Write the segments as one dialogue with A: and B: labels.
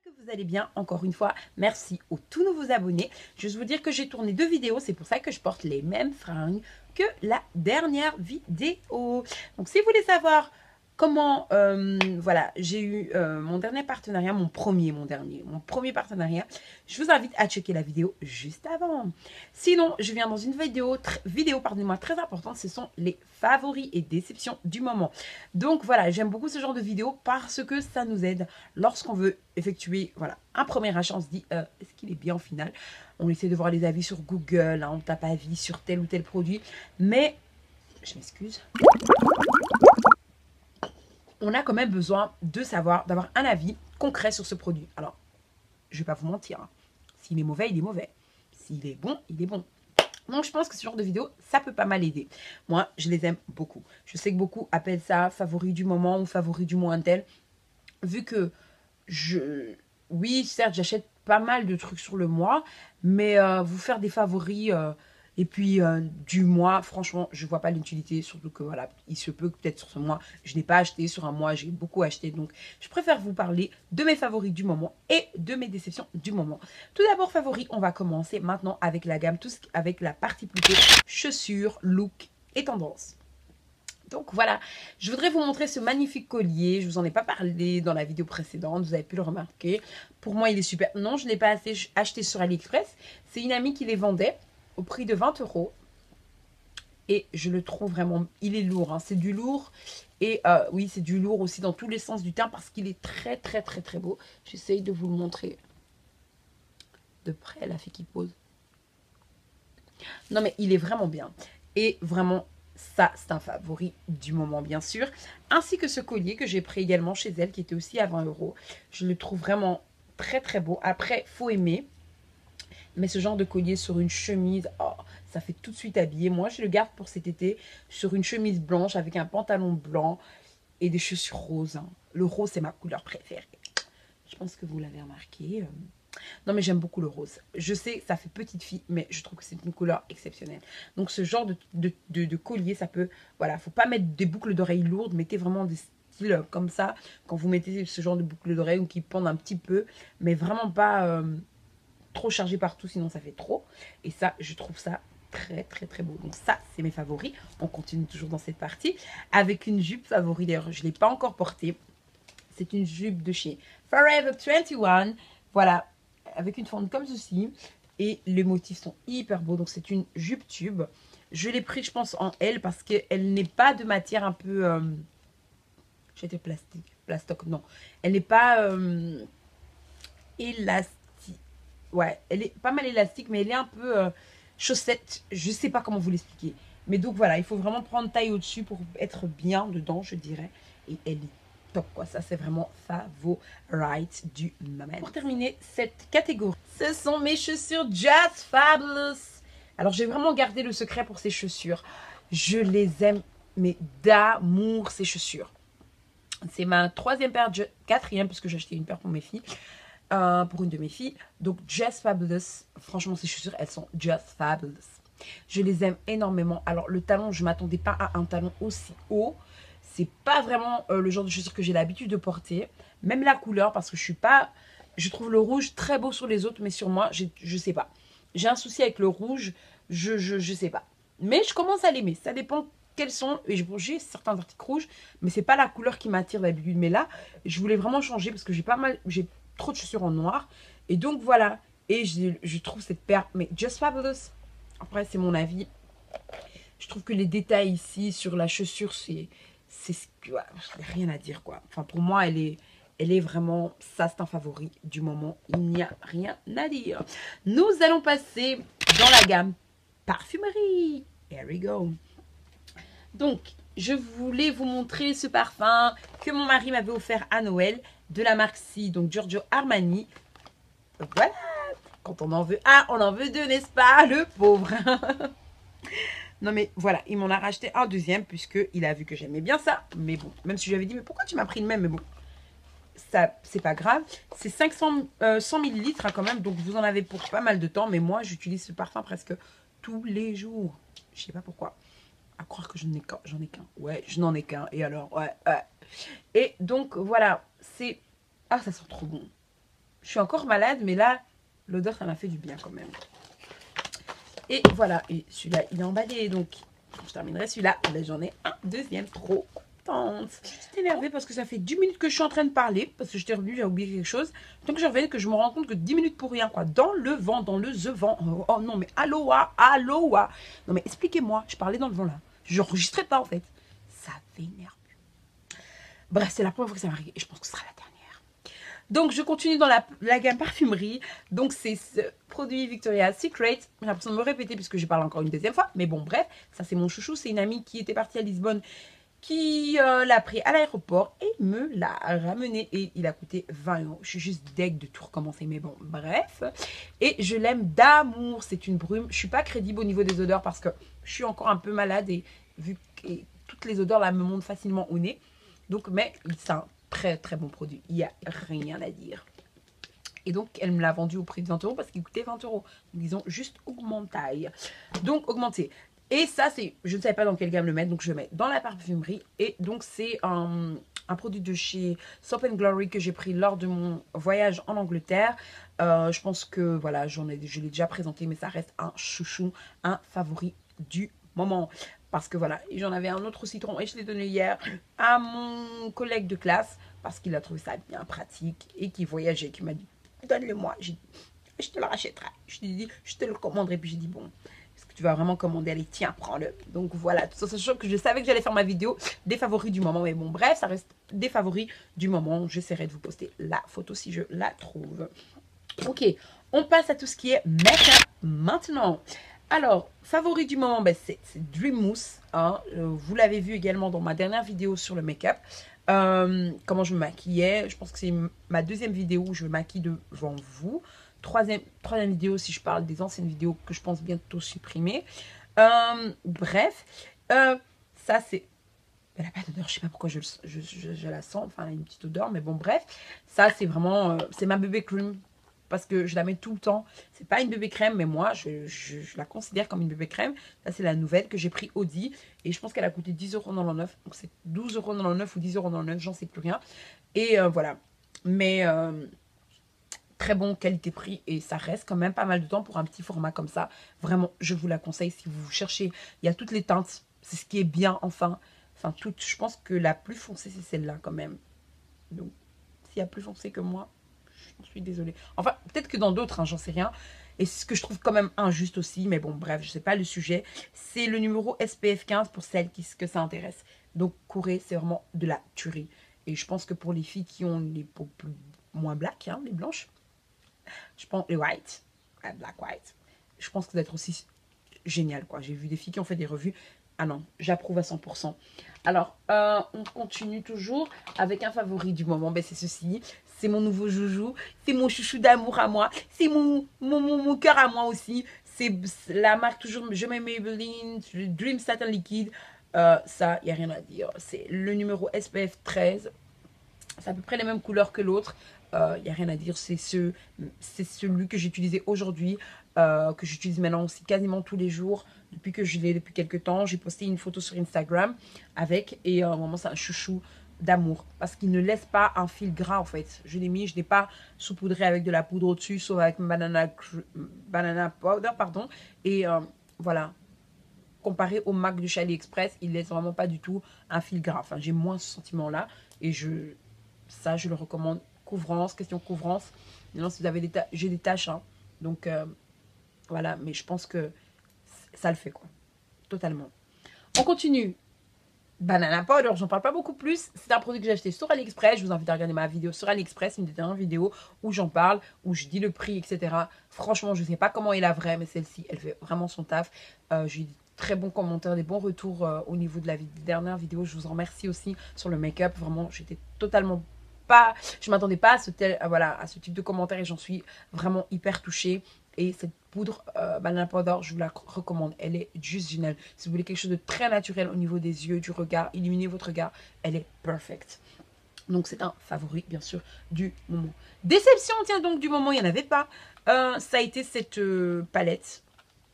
A: Que vous allez bien, encore une fois, merci aux tout nouveaux abonnés. Je veux vous dire que j'ai tourné 2 vidéos, c'est pour ça que je porte les mêmes fringues que la dernière vidéo. Donc si vous voulez savoir comment, voilà, j'ai eu mon dernier partenariat, mon premier partenariat, je vous invite à checker la vidéo juste avant. Sinon, je viens dans une vidéo pardonnez-moi, très importante, ce sont les favoris et déceptions du moment. Donc voilà, j'aime beaucoup ce genre de vidéo parce que ça nous aide lorsqu'on veut effectuer voilà, un premier achat. On se dit, est-ce qu'il est bien au final? On essaie de voir les avis sur Google, hein, on tape avis sur tel ou tel produit, mais, je m'excuse, on a quand même besoin de savoir, d'avoir un avis concret sur ce produit. Alors, je vais pas vous mentir, hein. S'il est mauvais, il est mauvais. S'il est bon, il est bon. Donc, je pense que ce genre de vidéo, ça peut pas mal aider. Moi, je les aime beaucoup. Je sais que beaucoup appellent ça favori du moment ou favori du mois tel. Vu que oui, certes, j'achète pas mal de trucs sur le mois, mais vous faire des favoris et puis du mois, franchement, je vois pas l'utilité. Surtout que voilà, il se peut que peut-être sur ce mois, je n'ai pas acheté. Sur un mois, j'ai beaucoup acheté. Donc, je préfère vous parler de mes favoris du moment et de mes déceptions du moment. Tout d'abord, favoris, on va commencer maintenant avec la gamme, avec la partie plutôt chaussures, look et tendance. Donc voilà, je voudrais vous montrer ce magnifique collier. Je vous en ai pas parlé dans la vidéo précédente, vous avez pu le remarquer. Pour moi, il est super. Non, je ne l'ai pas acheté sur AliExpress. C'est une amie qui les vendait au prix de 20 €. Et je le trouve vraiment, il est lourd, hein. C'est du lourd. Et oui, c'est du lourd aussi dans tous les sens du terme parce qu'il est très très très très beau. J'essaye de vous le montrer de près, la fille qui pose. Non mais il est vraiment bien. Et vraiment, ça, c'est un favori du moment, bien sûr. Ainsi que ce collier que j'ai pris également chez elle, qui était aussi à 20 €. Je le trouve vraiment très, très beau. Après, faut aimer. Mais ce genre de collier sur une chemise, oh, ça fait tout de suite habillé. Moi, je le garde pour cet été sur une chemise blanche avec un pantalon blanc et des chaussures roses, hein. Le rose, c'est ma couleur préférée. Je pense que vous l'avez remarqué. Non, mais j'aime beaucoup le rose. Je sais, ça fait petite fille, mais je trouve que c'est une couleur exceptionnelle. Donc, ce genre de collier, ça peut... Voilà, faut pas mettre des boucles d'oreilles lourdes. Mettez vraiment des styles comme ça. Quand vous mettez ce genre de boucles d'oreilles ou qui pendent un petit peu. Mais vraiment pas trop chargé partout, sinon ça fait trop. Et ça, je trouve ça très, très, très beau. Donc ça, c'est mes favoris. On continue toujours dans cette partie. Avec une jupe favori. D'ailleurs, je ne l'ai pas encore portée. C'est une jupe de chez Forever 21. Voilà, avec une forme comme ceci. Et les motifs sont hyper beaux. Donc, c'est une jupe tube. Je l'ai pris, je pense, en L parce qu'elle n'est pas de matière un peu... J'étais plastique. Plastoc, non. Elle n'est pas élastique. Ouais, elle est pas mal élastique, mais elle est un peu chaussette. Je sais pas comment vous l'expliquer. Mais donc, voilà, il faut vraiment prendre taille au-dessus pour être bien dedans, je dirais. Et elle est top, quoi. Ça, c'est vraiment favorite du moment. Pour terminer cette catégorie, ce sont mes chaussures Just Fabulous. Alors, j'ai vraiment gardé le secret pour ces chaussures. Je les aime, mais d'amour, ces chaussures. C'est ma quatrième, parce que j'ai acheté une paire pour mes filles. Pour une de mes filles. Donc, Just Fabulous. Franchement, ces chaussures, elles sont Just Fabulous. Je les aime énormément. Alors, le talon, je ne m'attendais pas à un talon aussi haut. C'est pas vraiment le genre de chaussures que j'ai l'habitude de porter. Même la couleur, parce que je suis pas... Je trouve le rouge très beau sur les autres, mais sur moi, je sais pas. J'ai un souci avec le rouge, je sais pas. Mais je commence à l'aimer. Ça dépend quels sont. Et j'ai certains articles rouges, mais c'est pas la couleur qui m'attire d'habitude. Mais là, je voulais vraiment changer parce que j'ai trop de chaussures en noir. Et donc voilà. Et je trouve cette paire, mais Just Fabulous. Après, c'est mon avis. Je trouve que les détails ici sur la chaussure, c'est rien à dire, quoi. Enfin, pour moi, elle est vraiment, ça c'est un favori du moment. Il n'y a rien à dire. Nous allons passer dans la gamme parfumerie. Here we go. Donc, je voulais vous montrer ce parfum que mon mari m'avait offert à Noël de la marque C, donc Giorgio Armani. Voilà. Quand on en veut un, on en veut deux, n'est-ce pas, le pauvre. Non mais voilà, il m'en a racheté un deuxième puisqu'il a vu que j'aimais bien ça. Mais bon, même si je lui avais dit, mais pourquoi tu m'as pris le même? Mais bon, ça, c'est pas grave. C'est 100 ml hein, quand même, donc vous en avez pour pas mal de temps. Mais moi, j'utilise ce parfum presque tous les jours. Je sais pas pourquoi. À croire que j'en ai qu'un. Ouais, je n'en ai qu'un. Et alors, ouais. Et donc, voilà, c'est... Ah, ça sent trop bon. Je suis encore malade, mais là, l'odeur, ça m'a fait du bien quand même. Et voilà, et celui-là, il est emballé. Donc, quand je terminerai celui-là, j'en ai un deuxième. Trop contente. Je suis énervée parce que ça fait 10 minutes que je suis en train de parler. Parce que j'étais revenue, j'ai oublié quelque chose. Donc, je reviens que je me rends compte que 10 minutes pour rien, quoi. Dans le vent, dans le vent. Oh non, mais aloha, aloha. Non, mais expliquez-moi, je parlais dans le vent là. Je n'enregistrais pas en fait. Ça m'énerve. Bref, c'est la première fois que ça m'arrive et je pense que ce sera la dernière. Donc, je continue dans la gamme parfumerie. Donc, c'est ce produit Victoria's Secret. J'ai l'impression de me répéter puisque je parle encore une deuxième fois. Mais bon, bref, ça c'est mon chouchou. C'est une amie qui était partie à Lisbonne qui l'a pris à l'aéroport et me l'a ramené. Et il a coûté 20 €. Je suis juste deg de tout recommencer. Mais bon, bref. Et je l'aime d'amour. C'est une brume. Je suis pas crédible au niveau des odeurs parce que je suis encore un peu malade. Et vu que toutes les odeurs là me montent facilement au nez. Donc, mais c'est un très très bon produit. Il n'y a rien à dire. Et donc, elle me l'a vendu au prix de 20 € parce qu'il coûtait 20 €. Donc, ils ont juste augmenté. Donc, augmenté. Et ça, c'est, je ne savais pas dans quelle gamme le mettre, donc je le mets dans la parfumerie. Et donc, c'est un produit de chez Soap & Glory que j'ai pris lors de mon voyage en Angleterre. Je pense que, voilà, je l'ai déjà présenté, mais ça reste un chouchou, un favori du moment. Parce que voilà, j'en avais un autre citron et je l'ai donné hier à mon collègue de classe parce qu'il a trouvé ça bien pratique et qui voyageait, qui m'a dit donne-le-moi. J'ai dit je te le rachèterai. Je lui ai dit je te le commanderai. Puis j'ai dit bon, est-ce que tu vas vraiment commander? Allez, tiens, prends-le. Donc voilà, tout ça, sachant que je savais que j'allais faire ma vidéo des favoris du moment. Mais bon, bref, ça reste des favoris du moment. J'essaierai de vous poster la photo si je la trouve. Ok, on passe à tout ce qui est make-up maintenant. Alors, favori du moment, ben, c'est Dream Mousse. Hein. Vous l'avez vu également dans ma dernière vidéo sur le make-up. Comment je me maquillais. Je pense que c'est ma deuxième vidéo où je me maquille devant vous. Troisième vidéo si je parle des anciennes vidéos que je pense bientôt supprimer. Bref, ça c'est... Elle n'a pas d'odeur, je sais pas pourquoi je la sens. Enfin, elle a une petite odeur, mais bon, bref. Ça, c'est vraiment... c'est ma bébé cream. Parce que je la mets tout le temps. C'est pas une bébé crème, mais moi, je la considère comme une bébé crème. Ça, c'est la nouvelle que j'ai pris Audi. Et je pense qu'elle a coûté 10,99 €. Donc, c'est 12,99 € ou 10,99 €, j'en sais plus rien. Et voilà. Mais très bon qualité-prix. Et ça reste quand même pas mal de temps pour un petit format comme ça. Vraiment, je vous la conseille si vous cherchez. Il y a toutes les teintes. C'est ce qui est bien, enfin. Enfin, toutes. Je pense que la plus foncée, c'est celle-là quand même. Donc, s'il y a plus foncé que moi... je suis désolée. Enfin, peut-être que dans d'autres, hein, j'en sais rien. Et ce que je trouve quand même injuste aussi, mais bon, bref, je sais pas le sujet. C'est le numéro SPF 15 pour celles que ça intéresse. Donc, courez, c'est vraiment de la tuerie. Et je pense que pour les filles qui ont les peaux moins black, hein, les blanches, je pense, les white, black white, je pense que ça va être aussi génial, quoi. J'ai vu des filles qui ont fait des revues. Ah non, j'approuve à 100%. Alors, on continue toujours avec un favori du moment. Ben, c'est ceci. C'est mon nouveau joujou. C'est mon chouchou d'amour à moi. C'est mon cœur à moi aussi. C'est la marque toujours. Je mets Maybelline, Dream Satin Liquide. Ça, il n'y a rien à dire. C'est le numéro SPF 13. C'est à peu près les mêmes couleurs que l'autre. Il n'y a rien à dire. C'est celui que j'utilisais aujourd'hui. Que j'utilise maintenant aussi quasiment tous les jours. Depuis que je l'ai depuis quelques temps. J'ai posté une photo sur Instagram avec. Et vraiment, c'est un chouchou d'amour. Parce qu'il ne laisse pas un fil gras en fait. Je l'ai mis, je n'ai pas saupoudré avec de la poudre au-dessus. Sauf avec banana powder, pardon. Et voilà. Comparé au MAC de chez AliExpress, il laisse vraiment pas du tout un fil gras. Enfin, j'ai moins ce sentiment-là. Et ça, je le recommande. Couvrance, question couvrance. Maintenant, si vous avez j'ai des taches, hein. Donc, voilà. Mais je pense que ça le fait, quoi. Totalement. On continue. Banana Powder, j'en parle pas beaucoup plus. C'est un produit que j'ai acheté sur AliExpress. Je vous invite à regarder ma vidéo sur AliExpress, une des dernières vidéos où j'en parle, où je dis le prix, etc. Franchement, je sais pas comment est la vraie, mais celle-ci, elle fait vraiment son taf. J'ai eu des très bons commentaires, des bons retours au niveau de la dernière vidéo. Je vous en remercie aussi sur le make-up. Vraiment, j'étais totalement pas... Je m'attendais pas à ce type de commentaires et j'en suis vraiment hyper touchée. Et cette poudre Banana Powder, je vous la recommande. Elle est juste géniale. Si vous voulez quelque chose de très naturel au niveau des yeux, du regard, illuminer votre regard, elle est perfect. Donc c'est un favori, bien sûr, du moment. Déception, tiens donc, du moment, il n'y en avait pas. Ça a été cette palette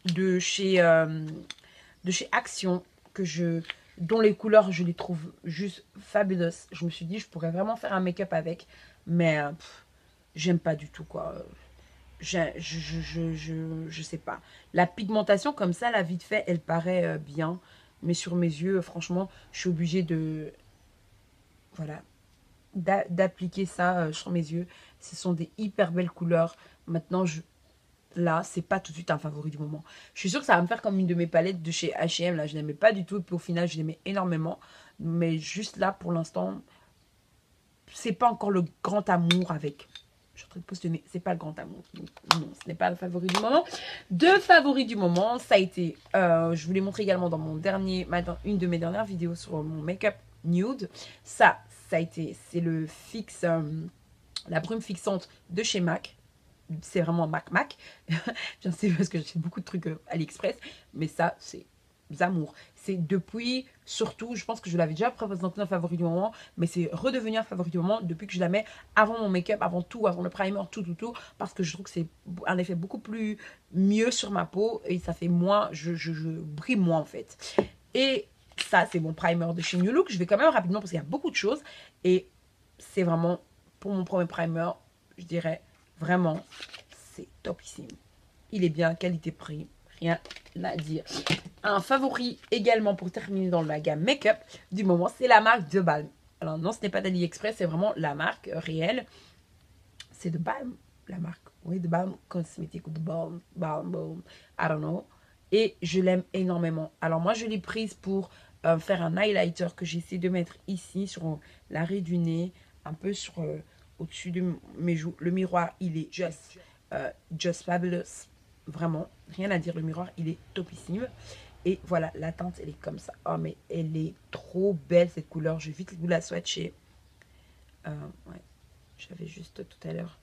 A: de chez Action, dont les couleurs, je les trouve juste fabuleuses. Je me suis dit, je pourrais vraiment faire un make-up avec. Mais... j'aime pas du tout, quoi. Je sais pas. La pigmentation comme ça, là, vite fait, elle paraît bien. Mais sur mes yeux, franchement, je suis obligée de... Voilà. D'appliquer ça sur mes yeux. Ce sont des hyper belles couleurs. Maintenant, là, c'est pas tout de suite un favori du moment. Je suis sûre que ça va me faire comme une de mes palettes de chez H&M. Là, je n'aimais pas du tout. Et puis au final, je l'aimais énormément. Mais juste là, pour l'instant, c'est pas encore le grand amour avec. Je suis en train de poster, c'est pas le grand amour. Non, ce n'est pas le favori du moment. Deux favoris du moment, ça a été... je vous l'ai montré également dans une de mes dernières vidéos sur mon make-up nude. Ça a été... C'est le fixe... la brume fixante de chez MAC. C'est vraiment MAC. Je sais parce que j'ai beaucoup de trucs AliExpress. Mais ça, c'est amour. C'est depuis, surtout, je pense que je l'avais déjà présenté un favori du moment, mais c'est redevenu un favori du moment depuis que je la mets avant mon make-up, avant tout, avant le primer, tout, parce que je trouve que c'est un effet beaucoup plus mieux sur ma peau et ça fait moins, je brille moins en fait. Et ça, c'est mon primer de chez New Look. Je vais quand même rapidement parce qu'il y a beaucoup de choses et c'est vraiment, pour mon premier primer, je dirais vraiment, c'est topissime. Il est bien, qualité-prix. Rien à dire. Un favori également pour terminer dans la gamme make-up du moment, c'est la marque The Balm. Alors non, ce n'est pas d'AliExpress, c'est vraiment la marque réelle. C'est The Balm, la marque. Oui, The Balm Cosmétique ou The Balm, I don't know. Et je l'aime énormément. Alors moi, je l'ai prise pour faire un highlighter que j'essaie de mettre ici sur l'arrêt du nez, un peu sur au-dessus de mes joues. Le miroir, il est just fabulous. Vraiment, rien à dire, le miroir, il est topissime. Et voilà, la teinte, elle est comme ça. Oh, mais elle est trop belle, cette couleur. Je vais vite vous la swatcher. Ouais, j'avais juste tout à l'heure.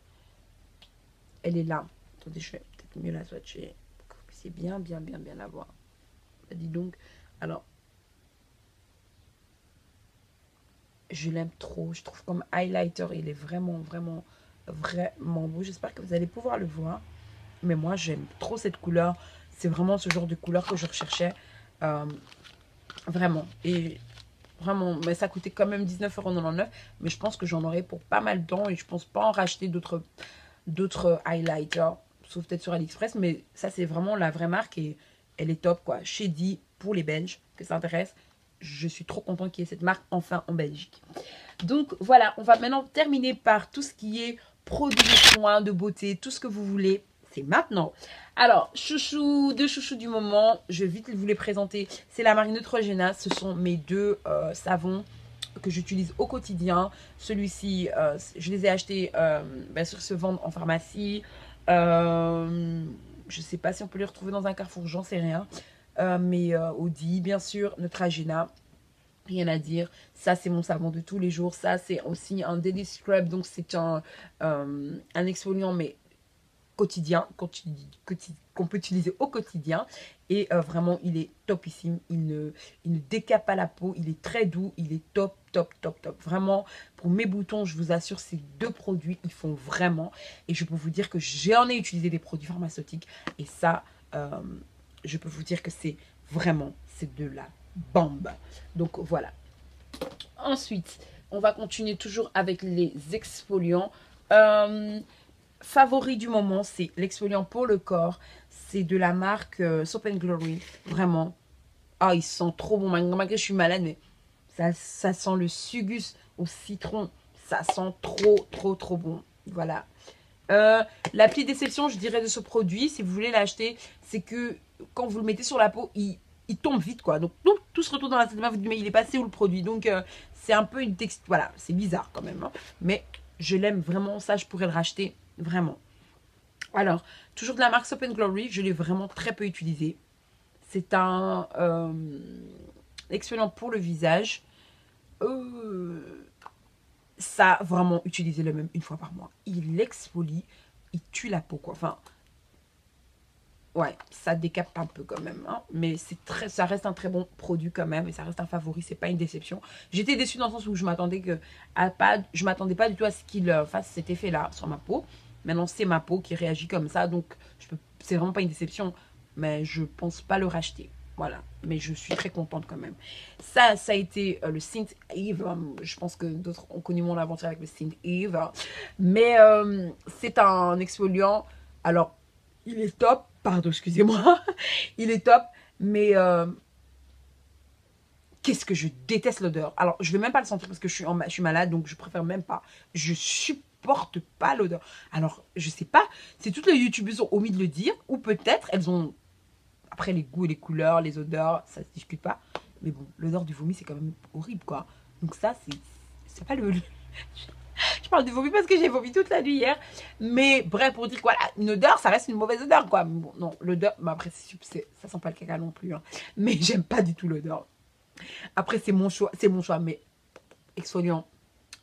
A: Elle est là. Attendez, je vais peut-être mieux la swatcher. Pour que vous puissiez bien la voir. Bah, dis donc. Alors, je l'aime trop. Je trouve comme highlighter, il est vraiment beau. J'espère que vous allez pouvoir le voir. Mais moi, j'aime trop cette couleur. C'est vraiment ce genre de couleur que je recherchais. Vraiment. Et vraiment, mais ça coûtait quand même 19,99 €. Mais je pense que j'en aurais pour pas mal de temps. Et je pense pas en racheter d'autres highlighters. Sauf peut-être sur AliExpress. Mais ça, c'est vraiment la vraie marque. Et elle est top, quoi. Shady, pour les Belges, que ça intéresse. Je suis trop contente qu'il y ait cette marque enfin en Belgique. Donc, voilà. On va maintenant terminer par tout ce qui est produits de soins, de beauté, tout ce que vous voulez. C'est maintenant. Alors, chouchou du moment, je vais vite vous les présenter. C'est la marque Neutrogena. Ce sont mes deux savons que j'utilise au quotidien. Celui-ci, je les ai achetés bien sûr, se vendent en pharmacie. Je ne sais pas si on peut les retrouver dans un Carrefour, j'en sais rien. Mais Audi, bien sûr, Neutrogena. Rien à dire. Ça, c'est mon savon de tous les jours. Ça, c'est aussi un daily scrub. Donc, c'est un exfoliant, mais quotidien, qu'on peut utiliser au quotidien. Et vraiment, il est topissime. Il ne décape pas la peau. Il est très doux. Il est top. Vraiment, pour mes boutons, je vous assure, ces deux produits, ils font vraiment. Et je peux vous dire que j'en ai utilisé des produits pharmaceutiques. Et ça, je peux vous dire que c'est vraiment, c'est de la bombe. Donc, voilà. Ensuite, on va continuer toujours avec les exfoliants. Favori du moment, c'est l'exfoliant pour le corps. C'est de la marque Soap & Glory. Vraiment. Ah, il sent trop bon. Malgré que je suis malade, mais ça sent le sugus au citron. Ça sent trop bon. Voilà. La petite déception, je dirais, de ce produit, si vous voulez l'acheter, c'est que quand vous le mettez sur la peau, il tombe vite, quoi. Donc, tout se retourne dans la tête de main. Vous dites, mais il est passé où le produit? Donc, c'est un peu une texture. Voilà, c'est bizarre quand même. Hein. Mais je l'aime vraiment. Ça, je pourrais le racheter. Vraiment. Alors, toujours de la marque Soap & Glory, je l'ai vraiment très peu utilisé. C'est un exfoliant pour le visage. Ça, vraiment, utilisez-le même une fois par mois. Il exfolie, il tue la peau, quoi. Enfin, ouais, ça décape un peu quand même. Hein. Mais ça reste un très bon produit quand même. Et ça reste un favori, c'est pas une déception. J'étais déçue dans le sens où je m'attendais pas du tout à ce qu'il fasse cet effet-là sur ma peau. Maintenant, c'est ma peau qui réagit comme ça. Donc, c'est vraiment pas une déception. Mais je pense pas le racheter. Voilà, mais je suis très contente quand même. Ça a été le Saint Eve. Je pense que d'autres ont connu mon aventure avec le Saint Eve. Mais c'est un exfoliant. Alors, il est top. Pardon, excusez-moi. Il est top. Mais qu'est-ce que je déteste l'odeur. Alors, je ne vais même pas le sentir parce que je suis malade. Donc, je préfère même pas. Je supporte pas l'odeur. Alors, je sais pas. C'est toutes les youtubeuses ont omis de le dire. Ou peut-être elles ont... Après, les goûts et les couleurs, les odeurs, ça se discute pas. Mais bon, l'odeur du vomi, c'est quand même horrible, quoi. Donc ça, c'est pas le... Je parle du vomi parce que j'ai vomi toute la nuit hier. Mais bref, pour dire quoi, voilà, une odeur, ça reste une mauvaise odeur, quoi. Bon, non, l'odeur... Mais après, ça sent pas le caca non plus. Hein. Mais j'aime pas du tout l'odeur. Après, c'est mon choix. C'est mon choix, mais exfoliant.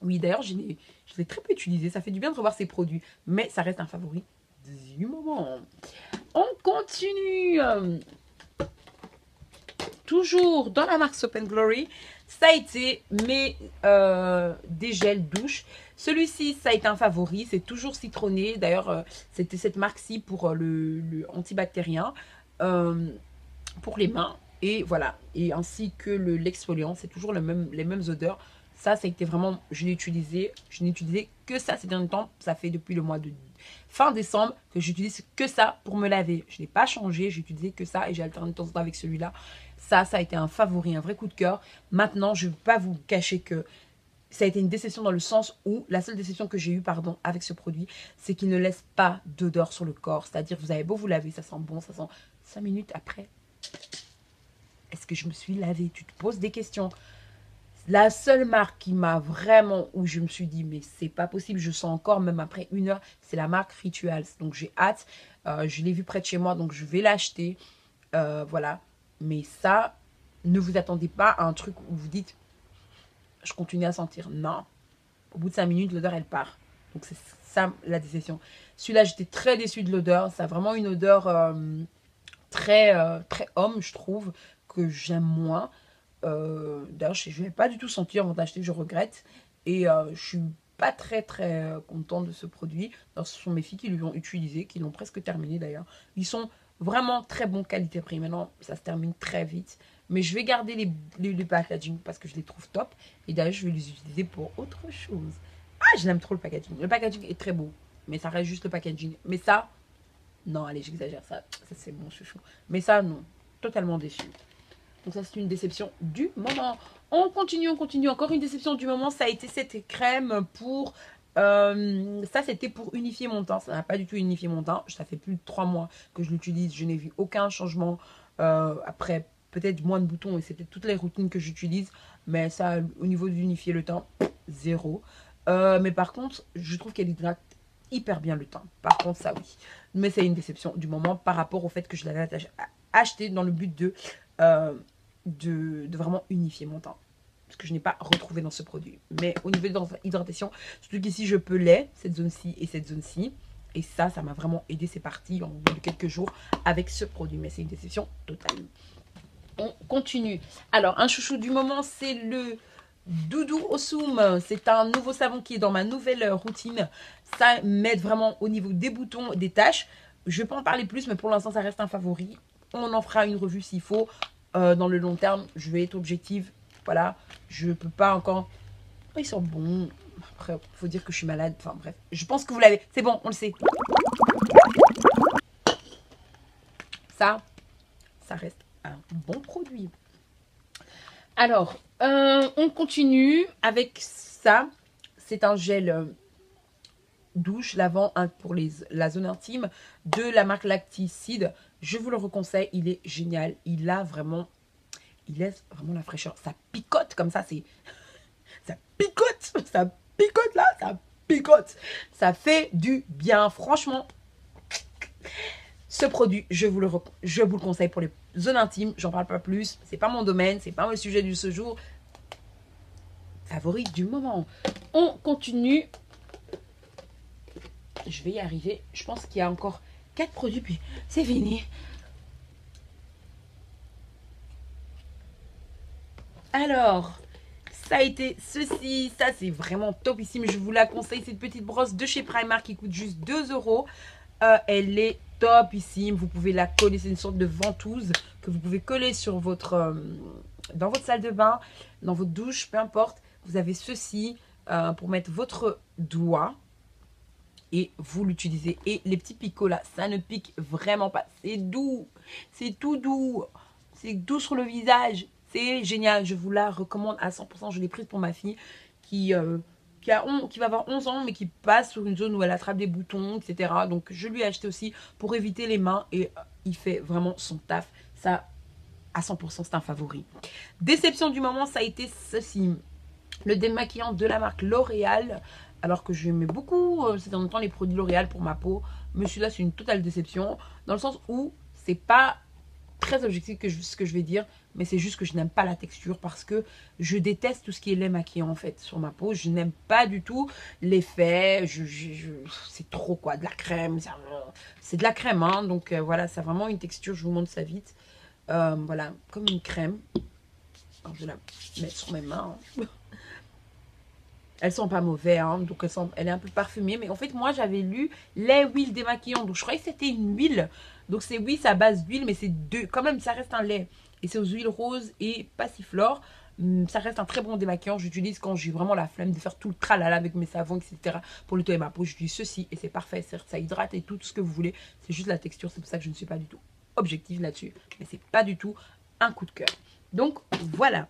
A: Oui, d'ailleurs, je l'ai très peu utilisé. Ça fait du bien de revoir ces produits. Mais ça reste un favori du moment. On continue. Toujours dans la marque Soap & Glory, ça a été des gels douche. Celui-ci, ça a été un favori. C'est toujours citronné. D'ailleurs, c'était cette marque-ci pour le antibactérien pour les mains. Et voilà. Et ainsi que l'exfoliant. C'est toujours les mêmes odeurs. Ça a été vraiment... Je n'ai utilisé que ça ces derniers temps. Ça fait depuis le mois de fin décembre que j'utilise que ça pour me laver. Je n'ai pas changé. J'ai utilisé que ça et j'ai alterné de temps en temps avec celui-là. Ça a été un favori, un vrai coup de cœur. Maintenant, je ne vais pas vous cacher que ça a été une déception dans le sens où la seule déception que j'ai eue, pardon, avec ce produit, c'est qu'il ne laisse pas d'odeur sur le corps. C'est-à-dire, vous avez beau vous laver, ça sent bon, ça sent 5 minutes après. Est-ce que je me suis lavée? Tu te poses des questions. La seule marque qui m'a vraiment, où je me suis dit, mais c'est pas possible, je sens encore, même après 1 heure, c'est la marque Rituals. Donc, j'ai hâte. Je l'ai vu près de chez moi, donc je vais l'acheter. Voilà. Mais ça, ne vous attendez pas à un truc où vous dites, je continue à sentir. Non. Au bout de 5 minutes, l'odeur, elle part. Donc, c'est ça la déception. Celui-là, j'étais très déçue de l'odeur. Ça a vraiment une odeur très homme, je trouve, que j'aime moins. D'ailleurs, je ne vais pas du tout sentir avant d'acheter, je regrette. Et je suis pas très contente de ce produit. Alors, ce sont mes filles qui l'ont utilisé, qui l'ont presque terminé d'ailleurs. Ils sont vraiment très bon qualité-prix. Maintenant, ça se termine très vite. Mais je vais garder les packaging parce que je les trouve top. Et d'ailleurs, je vais les utiliser pour autre chose. Ah, je l'aime trop le packaging. Le packaging est très beau. Mais ça reste juste le packaging. Mais ça, non, allez, j'exagère. Ça c'est mon chouchou. Mais ça, non. Totalement déçu. Donc ça, c'est une déception du moment. On continue. Encore une déception du moment. Ça a été cette crème pour... ça, c'était pour unifier mon teint. Ça n'a pas du tout unifié mon teint. Ça fait plus de 3 mois que je l'utilise. Je n'ai vu aucun changement. Après, peut-être moins de boutons. Et c'est peut-être toutes les routines que j'utilise. Mais ça, au niveau d'unifier le teint, zéro. Mais par contre, je trouve qu'elle hydrate hyper bien le teint. Par contre, ça, oui. Mais c'est une déception du moment par rapport au fait que je l'avais acheté dans le but de vraiment unifier mon teint. Parce que je n'ai pas retrouvé dans ce produit. Mais au niveau de l'hydratation, surtout qu'ici, je pelais cette zone-ci et cette zone-ci. Et ça m'a vraiment aidé. C'est parti en bout de quelques jours avec ce produit. Mais c'est une déception totale. On continue. Alors, un chouchou du moment, c'est le Doudou Osum. C'est un nouveau savon qui est dans ma nouvelle routine. Ça m'aide vraiment au niveau des boutons, des taches. Je ne vais pas en parler plus, mais pour l'instant, ça reste un favori. On en fera une revue s'il faut. Dans le long terme, je vais être objective. Voilà, je peux pas encore... Oh, ils sont bons. Après, il faut dire que je suis malade. Enfin bref, je pense que vous l'avez. C'est bon, on le sait. Ça reste un bon produit. Alors, on continue avec ça. C'est un gel douche lavant pour la zone intime de la marque Lacticide. Je vous le reconseille, il est génial. Il laisse vraiment la fraîcheur. Ça picote comme ça, ça picote là, ça picote. Ça fait du bien, franchement. Ce produit, je vous le conseille pour les zones intimes. J'en parle pas plus. C'est pas mon domaine, c'est pas le sujet de ce jour. Favori du moment. On continue. Je vais y arriver. Je pense qu'il y a encore 4 produits, puis c'est fini. Alors, ça a été ceci. Ça, c'est vraiment topissime. Je vous la conseille. Cette petite brosse de chez Primark qui coûte juste 2 €. Elle est topissime. Vous pouvez la coller, c'est une sorte de ventouse que vous pouvez coller sur votre, dans votre salle de bain, dans votre douche, peu importe. Vous avez ceci pour mettre votre doigt et vous l'utilisez. Et les petits picots là, ça ne pique vraiment pas. C'est doux, c'est tout doux, c'est doux sur le visage. C'est génial, je vous la recommande à 100%. Je l'ai prise pour ma fille qui va avoir 11 ans, mais qui passe sur une zone où elle attrape des boutons, etc. Donc, je lui ai acheté aussi pour éviter les mains et il fait vraiment son taf. Ça, à 100%, c'est un favori. Déception du moment, ça a été ceci. Le démaquillant de la marque L'Oréal. Alors que j'aimais beaucoup ces derniers temps les produits L'Oréal pour ma peau. Mais celui-là, c'est une totale déception. Dans le sens où c'est pas très objectif ce que je vais dire, mais c'est juste que je n'aime pas la texture parce que je déteste tout ce qui est lait maquillant en fait sur ma peau. Je n'aime pas du tout l'effet, c'est trop quoi, de la crème, c'est de la crème hein, donc voilà, ça a vraiment une texture, je vous montre ça vite, voilà, comme une crème. Alors, je vais la mettre sur mes mains, hein. Elles sont pas mauvaises, hein, donc elle est un peu parfumée. Mais en fait, moi, j'avais lu les huiles démaquillantes. Donc, je croyais que c'était une huile. Donc, c'est oui, c'est à base d'huile, mais c'est deux. Quand même, ça reste un lait. Et c'est aux huiles roses et passiflore. Ça reste un très bon démaquillant. J'utilise quand j'ai vraiment la flemme de faire tout le tralala avec mes savons, etc. Pour nettoyer ma peau. J'utilise ceci et c'est parfait. Certes, ça hydrate et tout ce que vous voulez. C'est juste la texture. C'est pour ça que je ne suis pas du tout objective là-dessus. Mais c'est pas du tout un coup de cœur. Donc, voilà.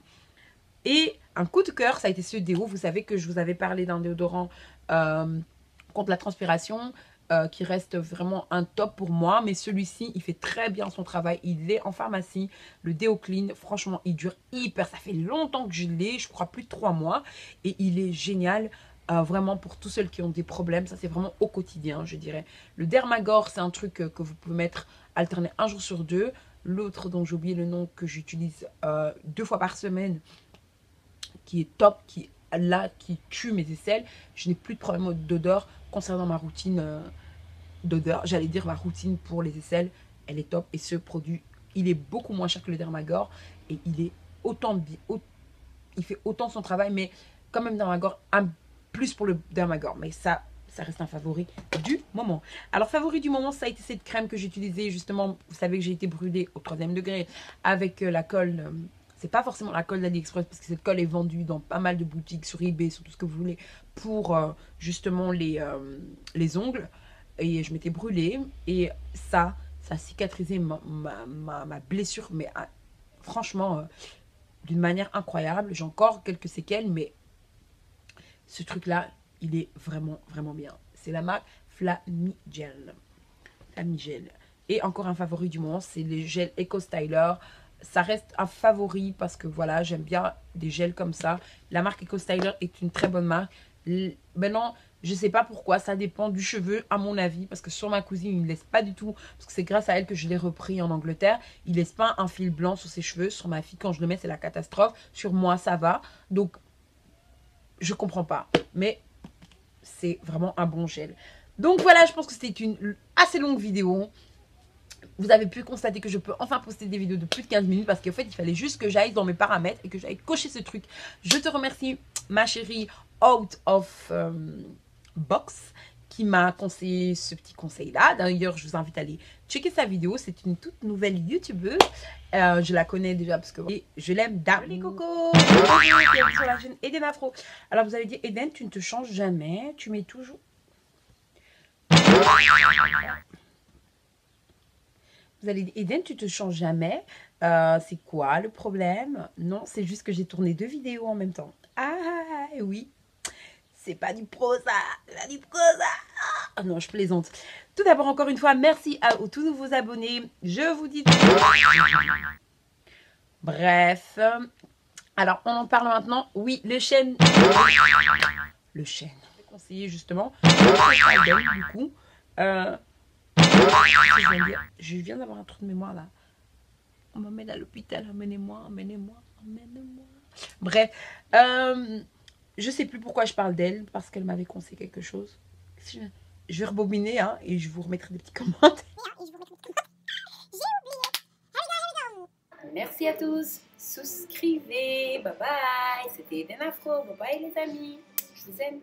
A: Et un coup de cœur, ça a été ce déo. Vous savez que je vous avais parlé d'un déodorant contre la transpiration qui reste vraiment un top pour moi. Mais celui-ci, il fait très bien son travail. Il est en pharmacie. Le déo clean, franchement, il dure hyper. Ça fait longtemps que je l'ai, je crois plus de 3 mois. Et il est génial. Vraiment pour tous ceux qui ont des problèmes. Ça, c'est vraiment au quotidien, je dirais. Le Dermagor, c'est un truc que vous pouvez mettre, alterner un jour sur deux. L'autre dont j'ai oublié le nom, que j'utilise 2 fois par semaine, qui est top, qui tue mes aisselles. Je n'ai plus de problème d'odeur concernant ma routine d'odeur. J'allais dire ma routine pour les aisselles, elle est top. Et ce produit, il est beaucoup moins cher que le Dermagor et il est il fait autant son travail, mais quand même Dermagor, un plus pour le Dermagor. Mais ça reste un favori du moment. Alors, favori du moment, ça a été cette crème que j'ai utilisée justement. Vous savez que j'ai été brûlée au 3e degré avec la colle. C'est pas forcément la colle d'AliExpress parce que cette colle est vendue dans pas mal de boutiques, sur eBay, sur tout ce que vous voulez, pour justement les ongles. Et je m'étais brûlée et ça a cicatrisé ma blessure, mais franchement, d'une manière incroyable. J'ai encore quelques séquelles, mais ce truc-là, il est vraiment, vraiment bien. C'est la marque Flamigel. Flamigel. Et encore un favori du moment, c'est les gels Eco Styler. Ça reste un favori parce que voilà, j'aime bien des gels comme ça. La marque Eco Styler est une très bonne marque. Maintenant, je sais pas pourquoi, ça dépend du cheveu à mon avis. Parce que sur ma cousine, il ne laisse pas du tout. Parce que c'est grâce à elle que je l'ai repris en Angleterre. Il laisse pas un fil blanc sur ses cheveux. Sur ma fille, quand je le mets, c'est la catastrophe. Sur moi, ça va. Donc, je comprends pas. Mais c'est vraiment un bon gel. Donc voilà, je pense que c'était une assez longue vidéo. Vous avez pu constater que je peux enfin poster des vidéos de plus de 15 minutes parce qu'en fait, il fallait juste que j'aille dans mes paramètres et que j'aille cocher ce truc. Je te remercie, ma chérie Out of Box, qui m'a conseillé ce petit conseil-là. D'ailleurs, je vous invite à aller checker sa vidéo. C'est une toute nouvelle youtubeuse. Je la connais déjà parce que je l'aime d'amour. Les cocos, bienvenue sur la chaîne Eden Afro. Alors, vous avez dit, Eden, tu ne te changes jamais. Tu mets toujours... Vous allez dire, Eden, tu te changes jamais. C'est quoi le problème? Non, c'est juste que j'ai tourné 2 vidéos en même temps. Ah oui, c'est pas du pro ça, c'est pas du pro ça. Ah non, je plaisante. Tout d'abord, encore une fois, merci aux tous nouveaux abonnés. Je vous dis... Bref. Alors, on en parle maintenant. Oui, le chêne. Le chêne. Je vais conseiller justement. Du coup. Je viens d'avoir un trou de mémoire là. On m'emmène à l'hôpital, emmenez-moi, emmenez-moi, emmenez-moi. Bref, je sais plus pourquoi je parle d'elle, parce qu'elle m'avait conseillé quelque chose. Je vais rebobiner hein, et je vous remettrai des petits commentaires. Merci à tous, souscrivez, bye bye, c'était Eden Afro, bye bye les amis, je vous aime.